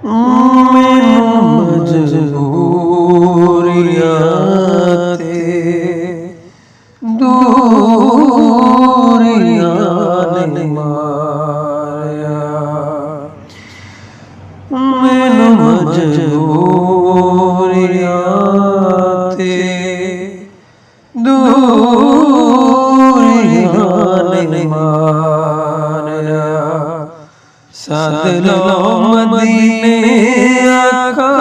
ਮੈਨੂੰ ਮਜਬੂਰੀਆਂ ਤੇ ਦੂਰੀਆਂ ਨੇ ਮਾਰਿਆ, ਮੈਨੂੰ ਮਜਬੂਰੀਆਂ ਤੇ ਦੂਰੀਆਂ ਨੇ ਮਾਰਿਆ। ਸੱਦ ਲਓ ਮਦੀਨੇ ਆਕਾ,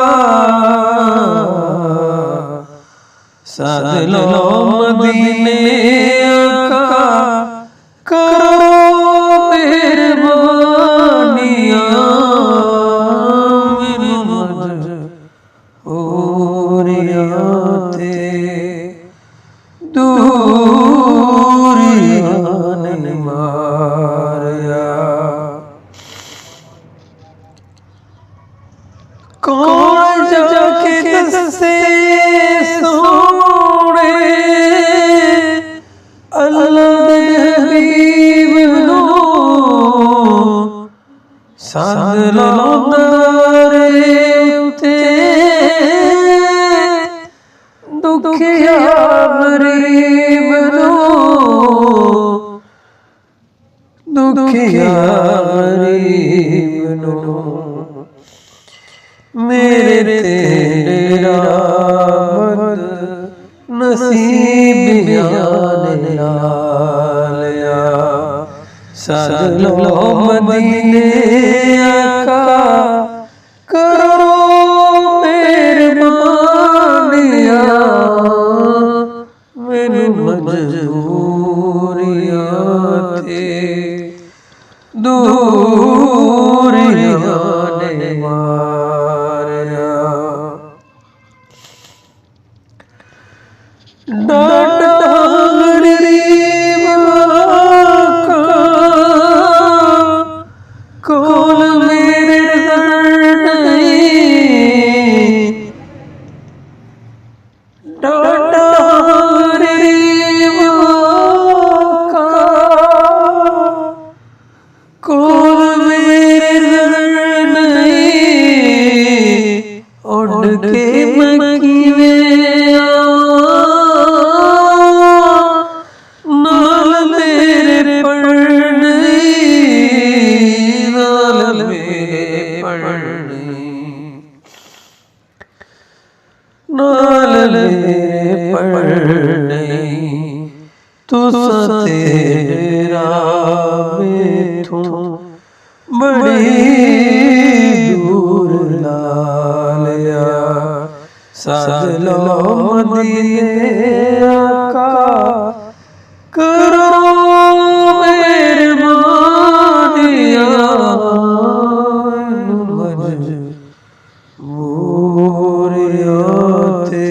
ਸੱਦ ਲਓ ਮਦੀਨੇ ਆਕਾ, ਕਰੋ ਮਿਹਰਬਾਨੀਆਂ, ਮੈਨੂੰ ਮਜਬੂਰੀਆਂ ਤੇ ਦੂਰੀਆਂ ਨੇ ਮਾਰਿਆ। ਕੌਣ ਜਾ ਕੇ ਦੱਸੇ ਸੋਹਣੇ ਅੱਲਾ ਦੇ ਹਬੀਬ ਨੂੰ, ਸੱਦ ਲਓ ਦਰੇ ਉਤੇ ਦੁਖੀਆ ਗਰੀਬ ਨੂੰ, ਦੁਖੀਆ ਗਰੀਬ ਨੂੰ। ਮੇਰੇ ਤੇਰੇ ਰਾਮਦ ਨਸੀਬਿਆਂ ਨੇ ਲਾਲਿਆ, ਸੱਦ ਲਓ ਮਦੀਨੇ ਆਕਾ, ਕਰੋ ਮਿਹਰਬਾਨੀਆਂ, ਮੈਨੂੰ ਮਜਬੂਰੀਆਂ ਤੇ ਦੂਰੀਆਂ ਨੇ ਮਾਰਿਆ। ਡਾਢਾ ਗਰੀਬ ਆਕਾ ਕੋਲ ਮੇਰੇ ਦਰ ਨਹੀਂ, ਡਾਢਾ ਗਰੀਬ ਆਕਾ ਕੋਲ ਮੇਰੇ ਦਰ ਨਹੀਂ, ਉੱਡ ਕੇ ਮੈਂ ਕਿਵੇਂ ਆਵਾਂ, ਨਾਲ ਮੇਰੇ ਪੜ੍ਹਨੀ, ਨਾਲ ਮੇਰੇ ਪੜ੍ਹਨੀ, ਨਾਲ ਮੇਰੇ ਪੜ੍ਹਨੀ। ਤੁਸਾਂ ਤੇਰਾ ਮੈਥੋਂ ਬੜੀ ਦੂਰ ਲਾਲਿਆ, ਸੱਦ ਲਓ ਮਦੀਨੇ ਆਕਾ, ਕਰੋ ਮਿਹਰਬਾਨੀਆਂ, ਮਜਬੂਰੀਆਂ ਤੇ